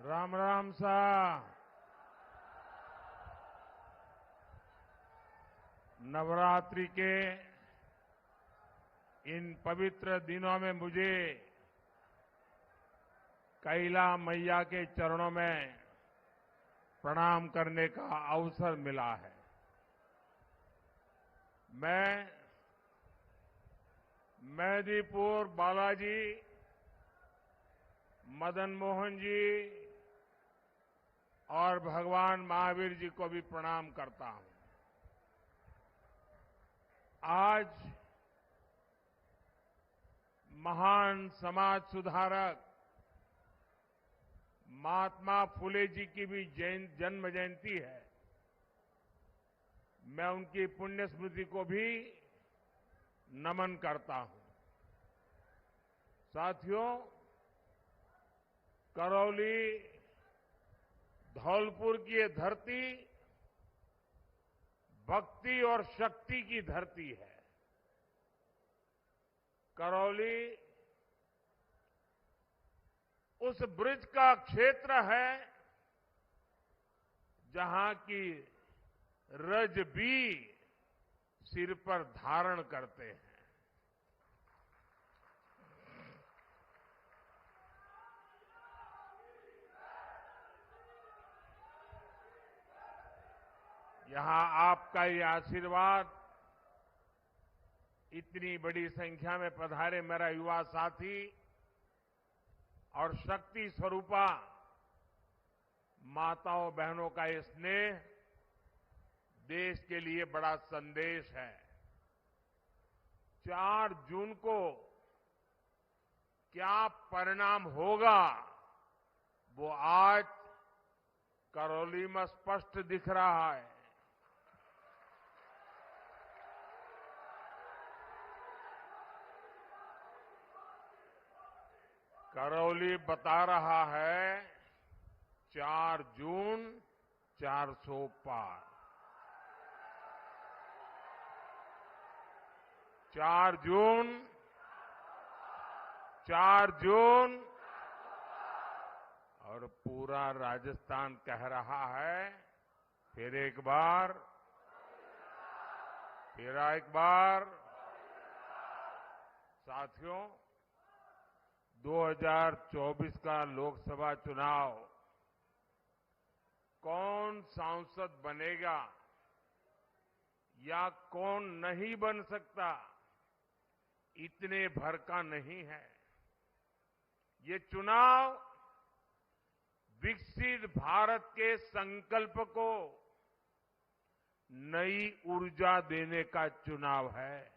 राम राम सा। नवरात्रि के इन पवित्र दिनों में मुझे कैला मैया के चरणों में प्रणाम करने का अवसर मिला है। मैं मेदिनीपुर बालाजी, मदन मोहन जी और भगवान महावीर जी को भी प्रणाम करता हूं। आज महान समाज सुधारक महात्मा फुले जी की भी जन्म जयंती है। मैं उनकी पुण्य स्मृति को भी नमन करता हूं। साथियों, करौली धौलपुर की ये धरती भक्ति और शक्ति की धरती है। करौली उस ब्रज का क्षेत्र है जहां की रज भी सिर पर धारण करते हैं। यहां आपका ये आशीर्वाद, इतनी बड़ी संख्या में पधारे मेरा युवा साथी और शक्ति स्वरूपा माताओं बहनों का ये स्नेह देश के लिए बड़ा संदेश है। 4 जून को क्या परिणाम होगा वो आज करौली में स्पष्ट दिख रहा है। करौली बता रहा है 4 जून 400 पार। 4 जून और पूरा राजस्थान कह रहा है फिर एक बार। साथियों, 2024 का लोकसभा चुनाव कौन सांसद बनेगा या कौन नहीं बन सकता, इतने भर का नहीं है। ये चुनाव विकसित भारत के संकल्प को नई ऊर्जा देने का चुनाव है।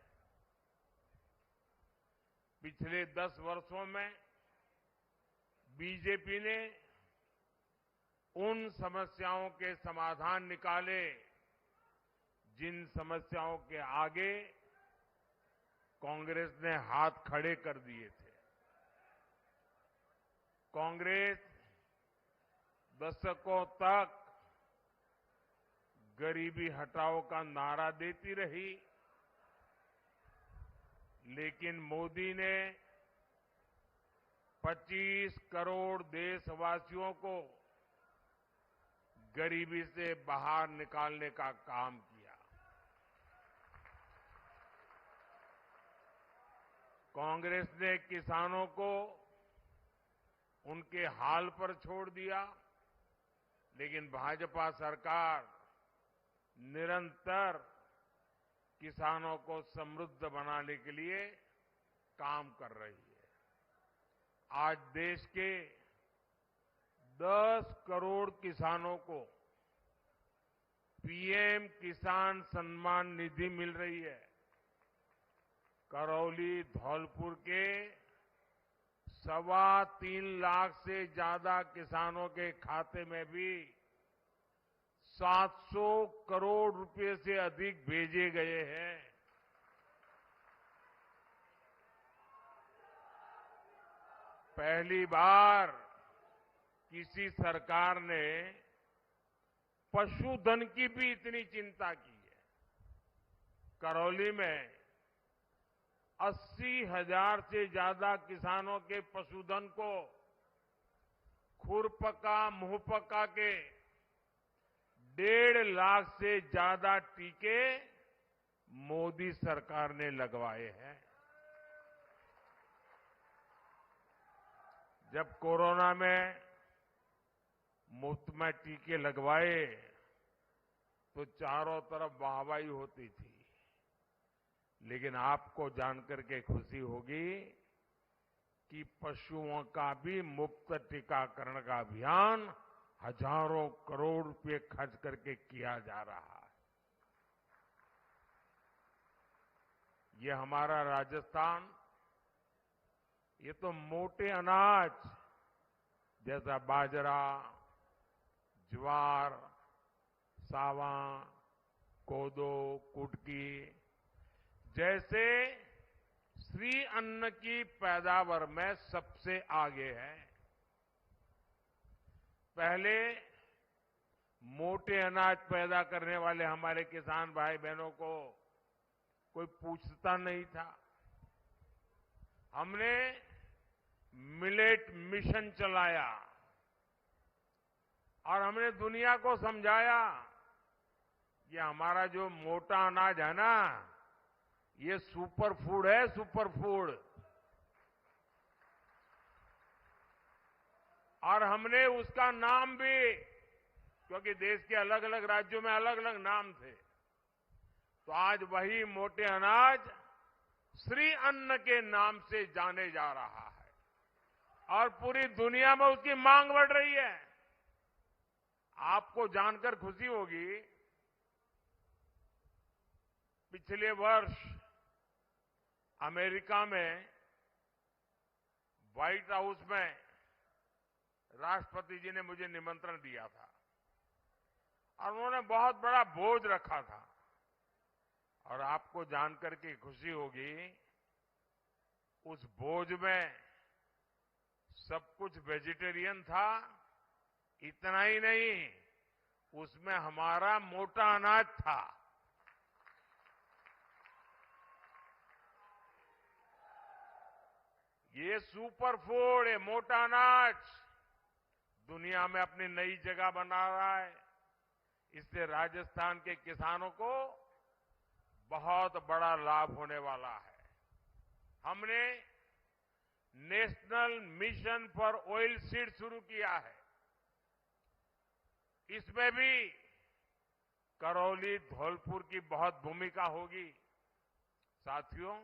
पिछले 10 वर्षों में बीजेपी ने उन समस्याओं के समाधान निकाले जिन समस्याओं के आगे कांग्रेस ने हाथ खड़े कर दिए थे। कांग्रेस दशकों तक गरीबी हटाओ का नारा देती रही, लेकिन मोदी ने 25 करोड़ देशवासियों को गरीबी से बाहर निकालने का काम किया। कांग्रेस ने किसानों को उनके हाल पर छोड़ दिया, लेकिन भाजपा सरकार निरंतर किसानों को समृद्ध बनाने के लिए काम कर रही है। आज देश के 10 करोड़ किसानों को पीएम किसान सम्मान निधि मिल रही है। करौली धौलपुर के 3.25 लाख से ज्यादा किसानों के खाते में भी 700 करोड़ रुपए से अधिक भेजे गए हैं। पहली बार किसी सरकार ने पशुधन की भी इतनी चिंता की है। करौली में 80,000 से ज्यादा किसानों के पशुधन को खुरपका मुंहपका के 1.5 लाख से ज्यादा टीके मोदी सरकार ने लगवाए हैं। जब कोरोना में मुफ्त में टीके लगवाए तो चारों तरफ वाहवाही होती थी, लेकिन आपको जानकर के खुशी होगी कि पशुओं का भी मुफ्त टीकाकरण का अभियान हजारों करोड़ रुपए खर्च करके किया जा रहा है। ये हमारा राजस्थान, ये तो मोटे अनाज जैसा बाजरा, ज्वार, सावा, कोदो, कुटकी जैसे श्री अन्न की पैदावार में सबसे आगे है। पहले मोटे अनाज पैदा करने वाले हमारे किसान भाई बहनों को कोई पूछता नहीं था। हमने मिलेट मिशन चलाया और हमने दुनिया को समझाया कि हमारा जो मोटा अनाज है ना, ये सुपर फूड है, सुपर फूड। और हमने उसका नाम भी, क्योंकि देश के अलग अलग राज्यों में अलग अलग नाम थे, तो आज वही मोटे अनाज श्री अन्न के नाम से जाने जा रहा है और पूरी दुनिया में उसकी मांग बढ़ रही है। आपको जानकर खुशी होगी, पिछले वर्ष अमेरिका में व्हाइट हाउस में राष्ट्रपति जी ने मुझे निमंत्रण दिया था और उन्होंने बहुत बड़ा भोज रखा था। और आपको जानकर के खुशी होगी, उस भोज में सब कुछ वेजिटेरियन था। इतना ही नहीं, उसमें हमारा मोटा अनाज था। ये सुपर फूड, ये मोटा अनाज दुनिया में अपनी नई जगह बना रहा है। इससे राजस्थान के किसानों को बहुत बड़ा लाभ होने वाला है। हमने national mission for oil seed शुरू किया है। इसमें भी करौली, धौलपुर की बहुत भूमिका होगी। साथियों,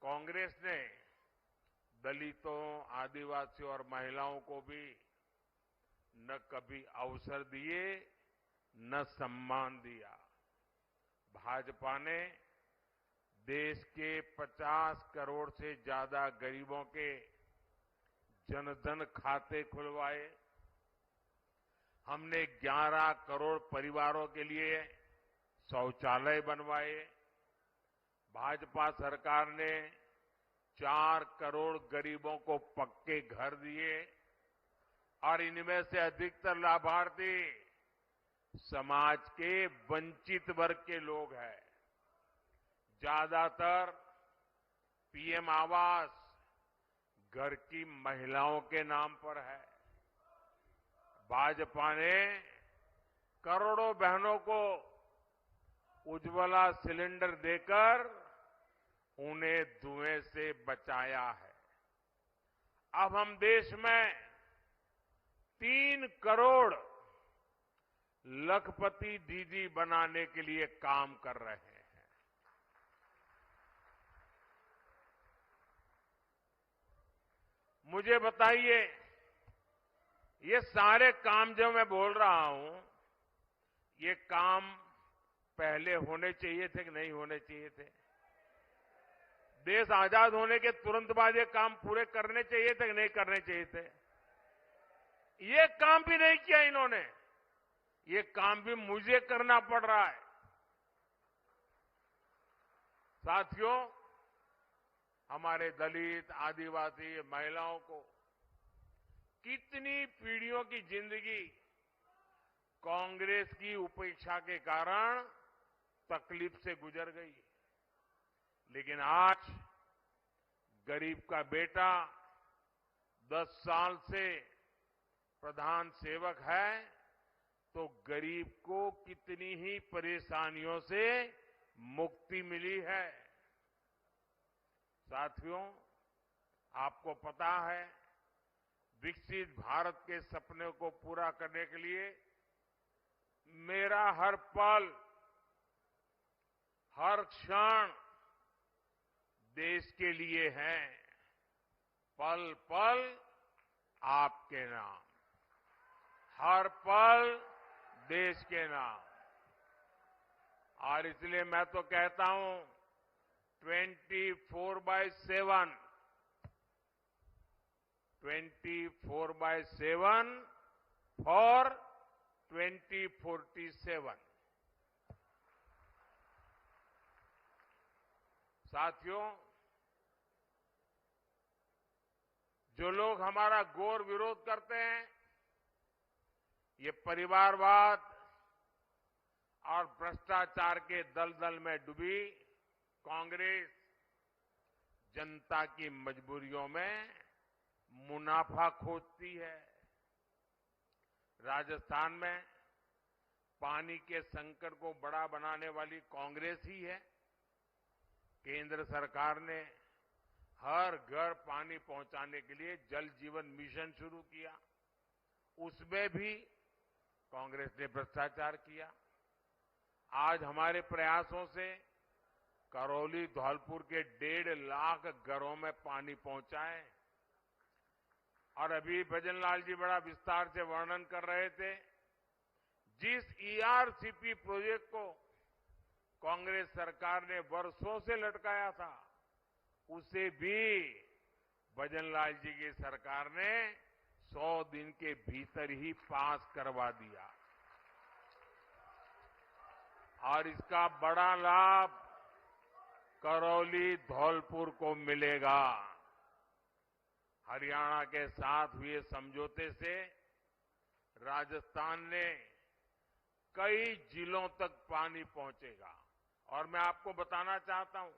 कांग्रेस ने दलितों, आदिवासियों और महिलाओं को भी न कभी अवसर दिए, न सम्मान दिया। भाजपा ने देश के 50 करोड़ से ज्यादा गरीबों के जनधन खाते खुलवाए। हमने 11 करोड़ परिवारों के लिए शौचालय बनवाए। भाजपा सरकार ने 4 करोड़ गरीबों को पक्के घर दिए और इनमें से अधिकतर लाभार्थी समाज के वंचित वर्ग के लोग हैं। ज्यादातर पीएम आवास घर की महिलाओं के नाम पर है। भाजपा ने करोड़ों बहनों को उज्ज्वला सिलेंडर देकर उन्हें धुएं से बचाया है। अब हम देश में 3 करोड़ लखपति दीदी बनाने के लिए काम कर रहे हैं। मुझे बताइए, ये सारे काम जो मैं बोल रहा हूं, ये काम पहले होने चाहिए थे कि नहीं होने चाहिए थे? देश आजाद होने के तुरंत बाद ये काम पूरे करने चाहिए थे कि नहीं करने चाहिए थे? ये काम भी नहीं किया इन्होंने। ये काम भी मुझे करना पड़ रहा है। साथियों, हमारे दलित, आदिवासी, महिलाओं को कितनी पीढ़ियों की जिंदगी कांग्रेस की उपेक्षा के कारण तकलीफ से गुजर गई, लेकिन आज गरीब का बेटा 10 साल से प्रधान सेवक है तो गरीब को कितनी ही परेशानियों से मुक्ति मिली है। साथियों, आपको पता है, विकसित भारत के सपने को पूरा करने के लिए मेरा हर पल, हर क्षण देश के लिए है। पल पल आपके नाम, हर पल देश के नाम। और इसलिए मैं तो कहता हूं 24/7 फॉर 2047। साथियों, जो लोग हमारा घोर विरोध करते हैं, ये परिवारवाद और भ्रष्टाचार के दलदल में डूबी कांग्रेस जनता की मजबूरियों में मुनाफा खोजती है। राजस्थान में पानी के संकट को बड़ा बनाने वाली कांग्रेस ही है। केंद्र सरकार ने हर घर पानी पहुंचाने के लिए जल जीवन मिशन शुरू किया, उसमें भी कांग्रेस ने भ्रष्टाचार किया। आज हमारे प्रयासों से करौली धौलपुर के 1.5 लाख घरों में पानी पहुंचा है। और अभी भजन लाल जी बड़ा विस्तार से वर्णन कर रहे थे, जिस ईआरसीपी प्रोजेक्ट को कांग्रेस सरकार ने वर्षों से लटकाया था, उसे भी भजन लाल जी की सरकार ने 100 दिन के भीतर ही पास करवा दिया। और इसका बड़ा लाभ करौली धौलपुर को मिलेगा। हरियाणा के साथ हुए समझौते से राजस्थान ने कई जिलों तक पानी पहुंचेगा। और मैं आपको बताना चाहता हूं,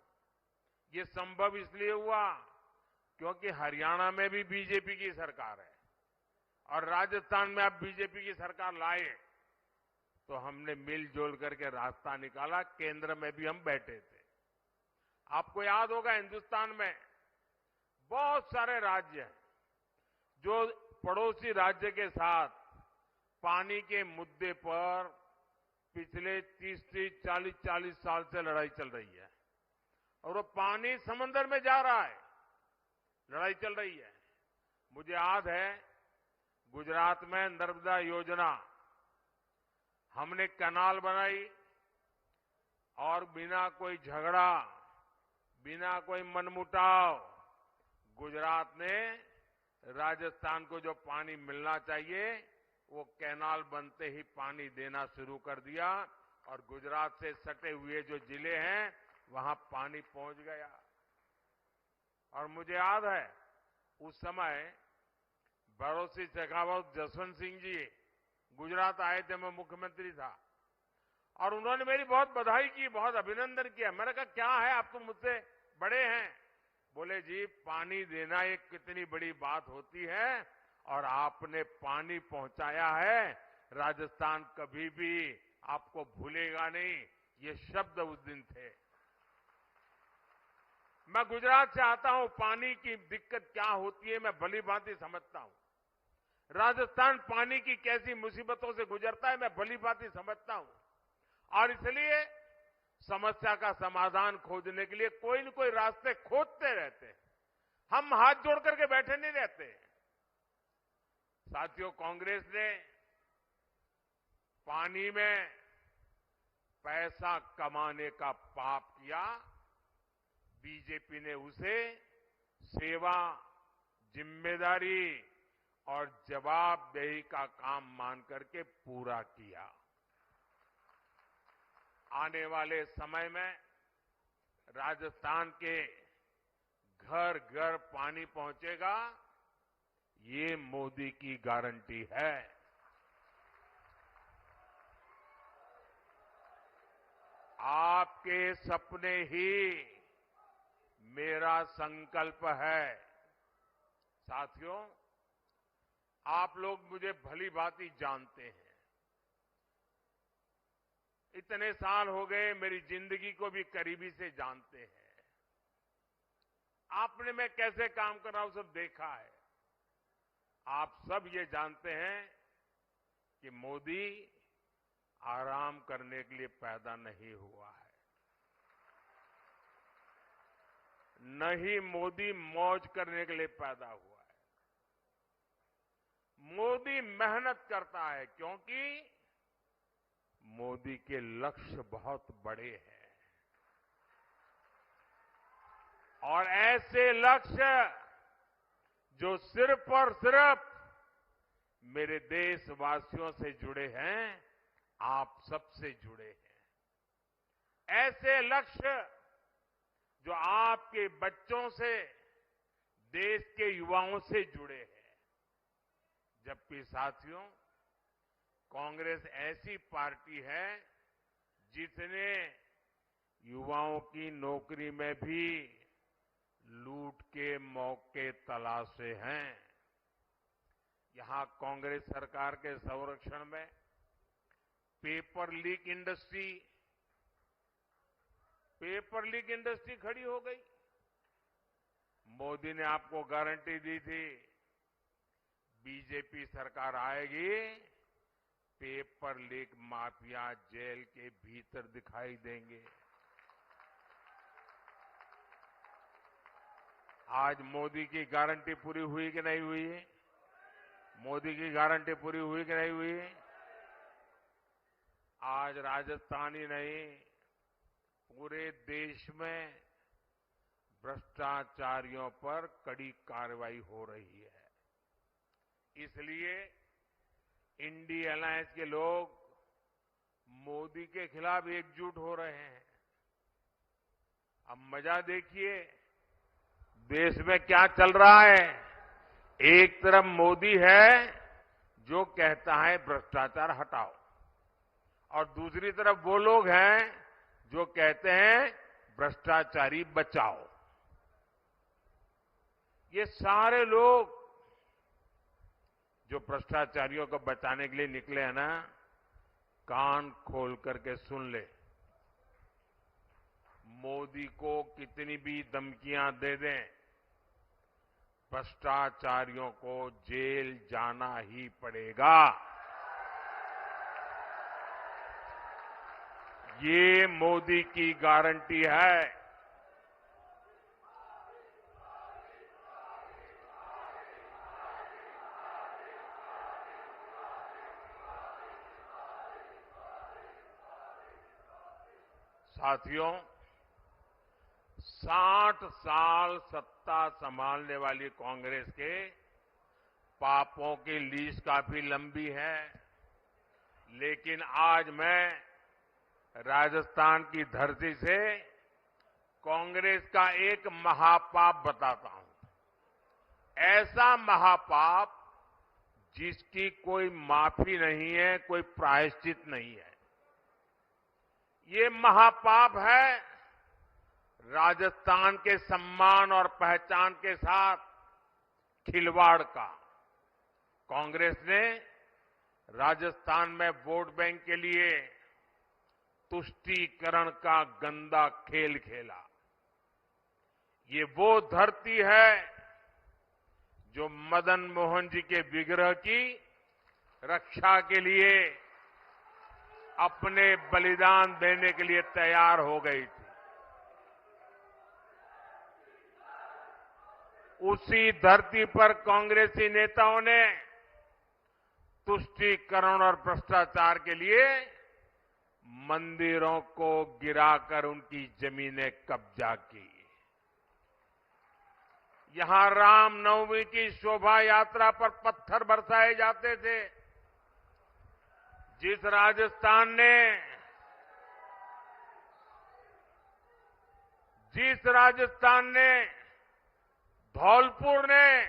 ये संभव इसलिए हुआ क्योंकि हरियाणा में भी बीजेपी की सरकार है और राजस्थान में अब बीजेपी की सरकार लाए, तो हमने मिलजुल करके रास्ता निकाला। केंद्र में भी हम बैठे थे। आपको याद होगा, हिंदुस्तान में बहुत सारे राज्य हैं जो पड़ोसी राज्य के साथ पानी के मुद्दे पर पिछले 30 40 साल से लड़ाई चल रही है। और वो पानी समंदर में जा रहा है, लड़ाई चल रही है। मुझे याद है, गुजरात में नर्मदा योजना, हमने कैनाल बनाई और बिना कोई झगड़ा, बिना कोई मनमुटाव गुजरात ने राजस्थान को जो पानी मिलना चाहिए वो कैनाल बनते ही पानी देना शुरू कर दिया। और गुजरात से सटे हुए जो जिले हैं वहां पानी पहुंच गया। और मुझे याद है, उस समय बड़ोसी शेखावत जसवंत सिंह जी गुजरात आए थे, मैं मुख्यमंत्री था, और उन्होंने मेरी बहुत बधाई की, बहुत अभिनंदन किया। मैंने कहा क्या है, आप तो मुझसे बड़े हैं। बोले जी, पानी देना एक कितनी बड़ी बात होती है और आपने पानी पहुंचाया है, राजस्थान कभी भी आपको भूलेगा नहीं। ये शब्द उस दिन थे। मैं गुजरात से आता हूं, पानी की दिक्कत क्या होती है मैं भली भांति समझता हूं। राजस्थान पानी की कैसी मुसीबतों से गुजरता है मैं भली भांति समझता हूं। और इसलिए समस्या का समाधान खोजने के लिए कोई न कोई रास्ते खोजते रहते हैं। हम हाथ जोड़ करके बैठे नहीं रहते। साथियों, कांग्रेस ने पानी में पैसा कमाने का पाप किया, बीजेपी ने उसे सेवा, जिम्मेदारी और जवाबदेही का काम मान करके पूरा किया। आने वाले समय में राजस्थान के घर घर पानी पहुंचेगा, ये मोदी की गारंटी है। आपके सपने ही मेरा संकल्प है। साथियों, आप लोग मुझे भली भांति जानते हैं। इतने साल हो गए, मेरी जिंदगी को भी करीबी से जानते हैं। आपने मैं कैसे काम कर रहा हूं सब देखा है। आप सब ये जानते हैं कि मोदी आराम करने के लिए पैदा नहीं हुआ है, न ही मोदी मौज करने के लिए पैदा हुआ है। मोदी मेहनत करता है क्योंकि मोदी के लक्ष्य बहुत बड़े हैं और ऐसे लक्ष्य जो सिर्फ और सिर्फ मेरे देशवासियों से जुड़े हैं, आप सबसे जुड़े हैं। ऐसे लक्ष्य जो आपके बच्चों से, देश के युवाओं से जुड़े हैं। जबकि साथियों, कांग्रेस ऐसी पार्टी है जिसने युवाओं की नौकरी में भी लूट के मौके तलाशे हैं। यहां कांग्रेस सरकार के संरक्षण में पेपर लीक इंडस्ट्री खड़ी हो गई। मोदी ने आपको गारंटी दी थी, बीजेपी सरकार आएगी, पेपर लीक माफिया जेल के भीतर दिखाई देंगे। आज मोदी की गारंटी पूरी हुई कि नहीं हुई? मोदी की गारंटी पूरी हुई कि नहीं हुई? आज राजस्थान ही नहीं, पूरे देश में भ्रष्टाचारियों पर कड़ी कार्रवाई हो रही है। इसलिए इंडी अलायंस के लोग मोदी के खिलाफ एकजुट हो रहे हैं। अब मजा देखिए, देश में क्या चल रहा है। एक तरफ मोदी है जो कहता है भ्रष्टाचार हटाओ, और दूसरी तरफ वो लोग हैं जो कहते हैं भ्रष्टाचारी बचाओ। ये सारे लोग जो भ्रष्टाचारियों को बचाने के लिए निकले हैं ना, कान खोल करके सुन ले। मोदी को कितनी भी धमकियां दे दें, भ्रष्टाचारियों को जेल जाना ही पड़ेगा। ये मोदी की गारंटी है। साथियों, 60 साल सत्ता संभालने वाली कांग्रेस के पापों की लिस्ट काफी लंबी है, लेकिन आज मैं राजस्थान की धरती से कांग्रेस का एक महापाप बताता हूं। ऐसा महापाप जिसकी कोई माफी नहीं है, कोई प्रायश्चित नहीं है। ये महापाप है राजस्थान के सम्मान और पहचान के साथ खिलवाड़ का। कांग्रेस ने राजस्थान में वोट बैंक के लिए तुष्टीकरण का गंदा खेल खेला। ये वो धरती है जो मदन मोहन जी के विग्रह की रक्षा के लिए अपने बलिदान देने के लिए तैयार हो गई थी। उसी धरती पर कांग्रेसी नेताओं ने तुष्टीकरण और भ्रष्टाचार के लिए मंदिरों को गिराकर उनकी जमीनें कब्जा की। यहां रामनवमी की शोभा यात्रा पर पत्थर बरसाए जाते थे। जिस राजस्थान ने धौलपुर ने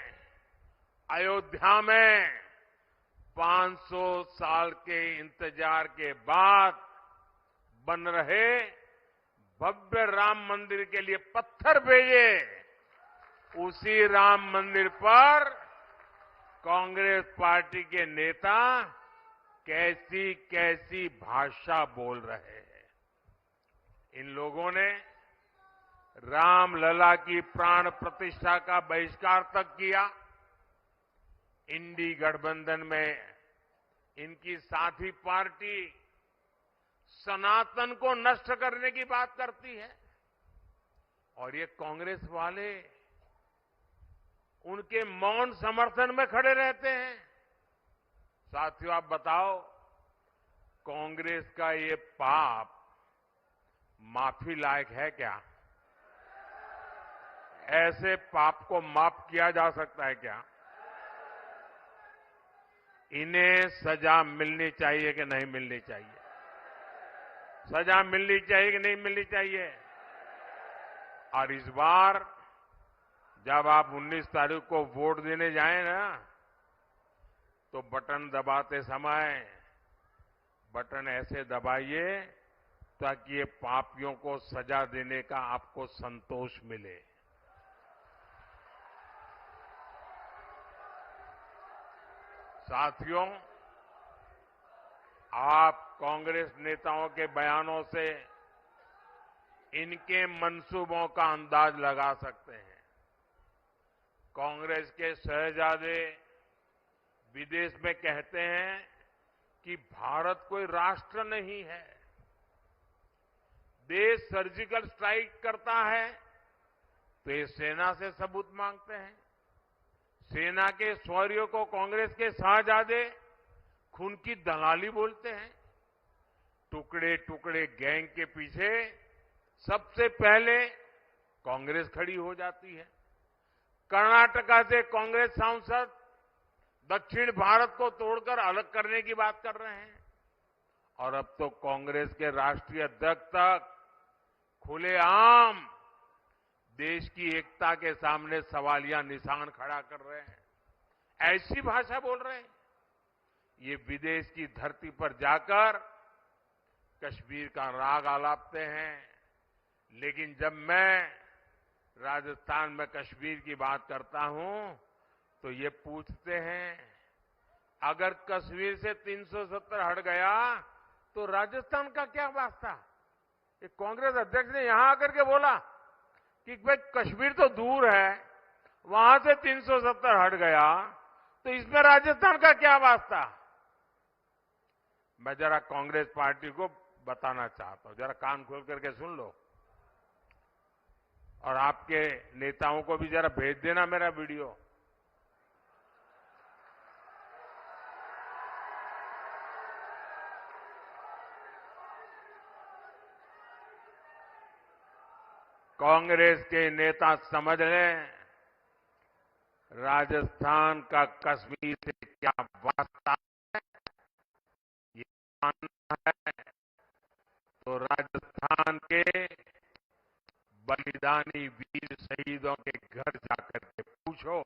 अयोध्या में 500 साल के इंतजार के बाद बन रहे भव्य राम मंदिर के लिए पत्थर भेजे, उसी राम मंदिर पर कांग्रेस पार्टी के नेता कैसी कैसी भाषा बोल रहे हैं। इन लोगों ने रामलला की प्राण प्रतिष्ठा का बहिष्कार तक किया। इंडी गठबंधन में इनकी साथी पार्टी सनातन को नष्ट करने की बात करती है और ये कांग्रेस वाले उनके मौन समर्थन में खड़े रहते हैं। साथियों, आप बताओ, कांग्रेस का ये पाप माफी लायक है क्या? ऐसे पाप को माफ किया जा सकता है क्या? इन्हें सजा मिलनी चाहिए कि नहीं मिलनी चाहिए? सजा मिलनी चाहिए कि नहीं मिलनी चाहिए? और इस बार जब आप 19 तारीख को वोट देने जाएं ना, तो बटन दबाते समय बटन ऐसे दबाइए ताकि ये पापियों को सजा देने का आपको संतोष मिले। साथियों, आप कांग्रेस नेताओं के बयानों से इनके मंसूबों का अंदाज लगा सकते हैं। कांग्रेस के शहजादे विदेश में कहते हैं कि भारत कोई राष्ट्र नहीं है। देश सर्जिकल स्ट्राइक करता है तो ये सेना से सबूत मांगते हैं। सेना के शौर्य को कांग्रेस के शहजादे खून की दलाली बोलते हैं। टुकड़े टुकड़े गैंग के पीछे सबसे पहले कांग्रेस खड़ी हो जाती है। कर्नाटका से कांग्रेस सांसद दक्षिण भारत को तोड़कर अलग करने की बात कर रहे हैं और अब तो कांग्रेस के राष्ट्रीय अध्यक्ष तक खुलेआम देश की एकता के सामने सवालिया निशान खड़ा कर रहे हैं। ऐसी भाषा बोल रहे हैं। ये विदेश की धरती पर जाकर कश्मीर का राग आलापते हैं, लेकिन जब मैं राजस्थान में कश्मीर की बात करता हूं तो ये पूछते हैं, अगर कश्मीर से 370 हट गया तो राजस्थान का क्या वास्ता? ये कांग्रेस अध्यक्ष ने यहां आकर के बोला कि भाई कश्मीर तो दूर है, वहां से 370 हट गया तो इसमें राजस्थान का क्या वास्ता? मैं जरा कांग्रेस पार्टी को बताना चाहता हूं, जरा कान खोल करके सुन लो और आपके नेताओं को भी जरा भेज देना मेरा वीडियो। कांग्रेस के नेता समझ लें, राजस्थान का कश्मीर से क्या वास्ता है, ये जानना है तो राजस्थान के बलिदानी वीर शहीदों के घर जाकर के पूछो।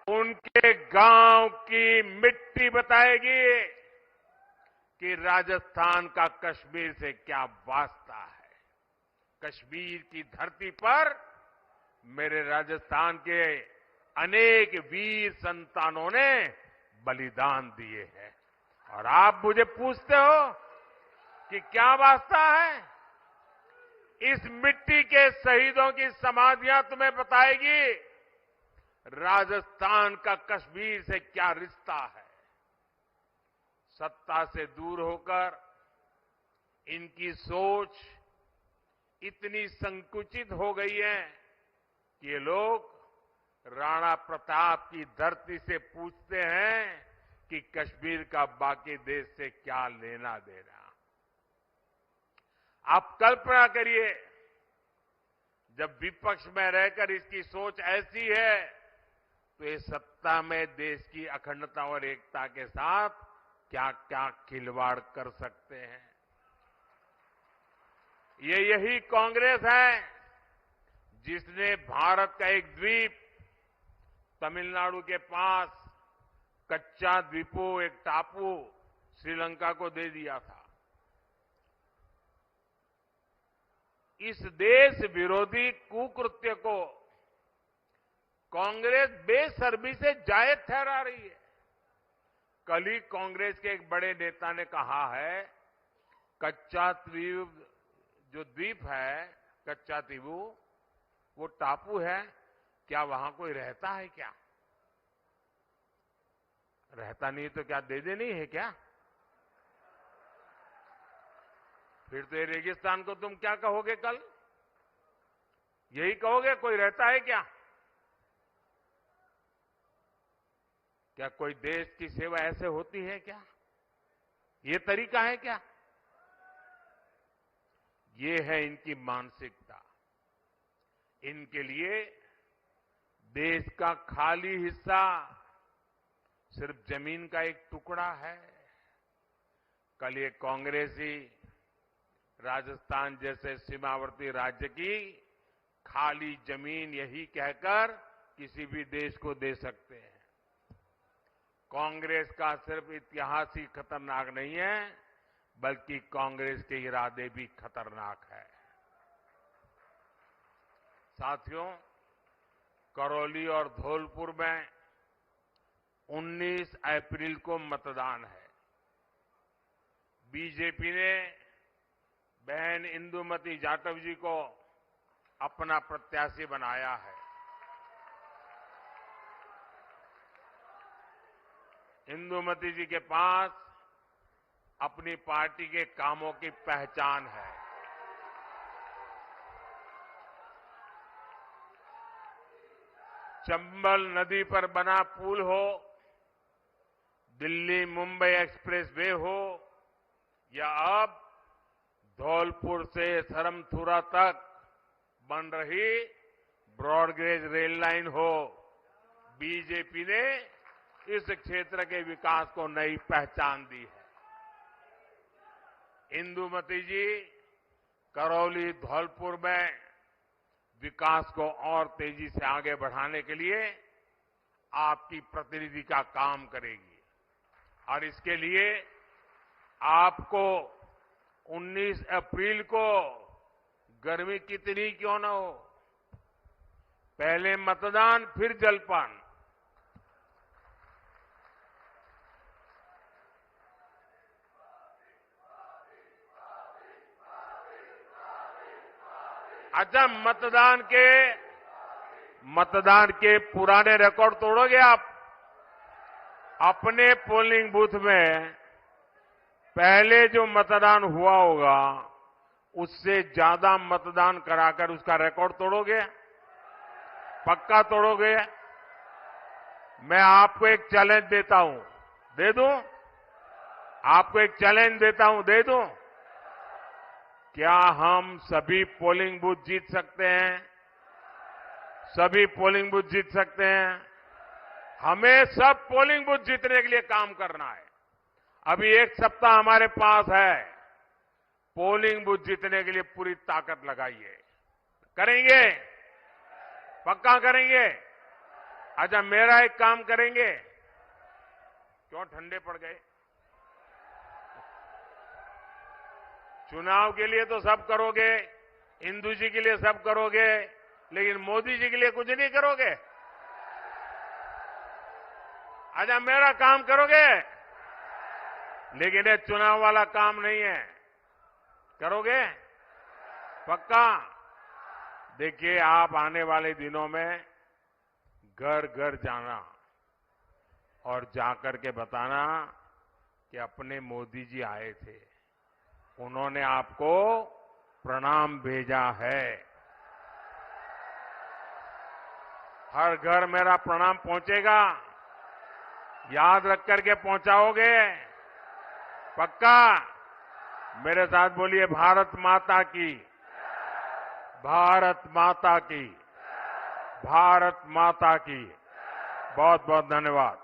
उनके गांव की मिट्टी बताएगी कि राजस्थान का कश्मीर से क्या वास्ता है। कश्मीर की धरती पर मेरे राजस्थान के अनेक वीर संतानों ने बलिदान दिए हैं और आप मुझे पूछते हो कि क्या वास्ता है? इस मिट्टी के शहीदों की समाधियां तुम्हें बताएगी राजस्थान का कश्मीर से क्या रिश्ता है। सत्ता से दूर होकर इनकी सोच इतनी संकुचित हो गई है कि ये लोग राणा प्रताप की धरती से पूछते हैं कि कश्मीर का बाकी देश से क्या लेना देना। आप कल्पना करिए, जब विपक्ष में रहकर इसकी सोच ऐसी है तो ये सत्ता में देश की अखंडता और एकता के साथ क्या क्या खिलवाड़ कर सकते हैं। ये यही कांग्रेस है जिसने भारत का एक द्वीप तमिलनाडु के पास कच्चा द्वीपो एक टापू श्रीलंका को दे दिया था। इस देश विरोधी कुकृत्य को कांग्रेस बेसब्री से जायज ठहरा रही है। कल ही कांग्रेस के एक बड़े नेता ने कहा है, कच्चा द्वीप जो द्वीप है, कच्चा द्वीपू, वो टापू है, क्या वहां कोई रहता है क्या? रहता नहीं तो क्या दे देनी है क्या? फिर तो ये रेगिस्तान को तुम क्या कहोगे कल? यही कहोगे कोई रहता है क्या? क्या कोई देश की सेवा ऐसे होती है क्या? ये तरीका है क्या? ये है इनकी मानसिकता। इनके लिए देश का खाली हिस्सा सिर्फ जमीन का एक टुकड़ा है। कल ये कांग्रेसी राजस्थान जैसे सीमावर्ती राज्य की खाली जमीन यही कहकर किसी भी देश को दे सकते हैं। कांग्रेस का सिर्फ इतिहास ही खतरनाक नहीं है, बल्कि कांग्रेस के इरादे भी खतरनाक है। साथियों, करौली और धौलपुर में 19 अप्रैल को मतदान है। बीजेपी ने बहन इंदुमती जाटव जी को अपना प्रत्याशी बनाया है। इंदुमती जी के पास अपनी पार्टी के कामों की पहचान है। चंबल नदी पर बना पुल हो, दिल्ली मुंबई एक्सप्रेस वे हो, या अब धौलपुर से सरमथुरा तक बन रही ब्रॉडगेज रेल लाइन हो, बीजेपी ने इस क्षेत्र के विकास को नई पहचान दी है। इंदुमती जी करौली धौलपुर में विकास को और तेजी से आगे बढ़ाने के लिए आपकी प्रतिनिधि का काम करेगी, और इसके लिए आपको 19 अप्रैल को गर्मी कितनी क्यों न हो, पहले मतदान फिर जलपान, अच्छा मतदान के पुराने रिकॉर्ड तोड़ोगे आप? अपने पोलिंग बूथ में पहले जो मतदान हुआ होगा उससे ज्यादा मतदान कराकर उसका रिकॉर्ड तोड़ोगे? पक्का तोड़ोगे? मैं आपको एक चैलेंज देता हूं, दे दूं? आपको एक चैलेंज देता हूं, दे दूं? क्या हम सभी पोलिंग बूथ जीत सकते हैं? सभी पोलिंग बूथ जीत सकते हैं? हमें सब पोलिंग बूथ जीतने के लिए काम करना है। अभी एक सप्ताह हमारे पास है, पोलिंग बूथ जीतने के लिए पूरी ताकत लगाइए। करेंगे? पक्का करेंगे? अच्छा, मेरा एक काम करेंगे? क्यों ठंडे पड़ गए? चुनाव के लिए तो सब करोगे, इंदू जी के लिए सब करोगे, लेकिन मोदी जी के लिए कुछ नहीं करोगे? अच्छा, मेरा काम करोगे? लेकिन ये चुनाव वाला काम नहीं है, करोगे? पक्का? देखिए, आप आने वाले दिनों में घर घर जाना और जाकर के बताना कि अपने मोदी जी आए थे, उन्होंने आपको प्रणाम भेजा है। हर घर मेरा प्रणाम पहुंचेगा, याद रख करके पहुंचाओगे? पक्का? मेरे साथ बोलिए, भारत माता की, भारत माता की, भारत माता की। बहुत बहुत धन्यवाद।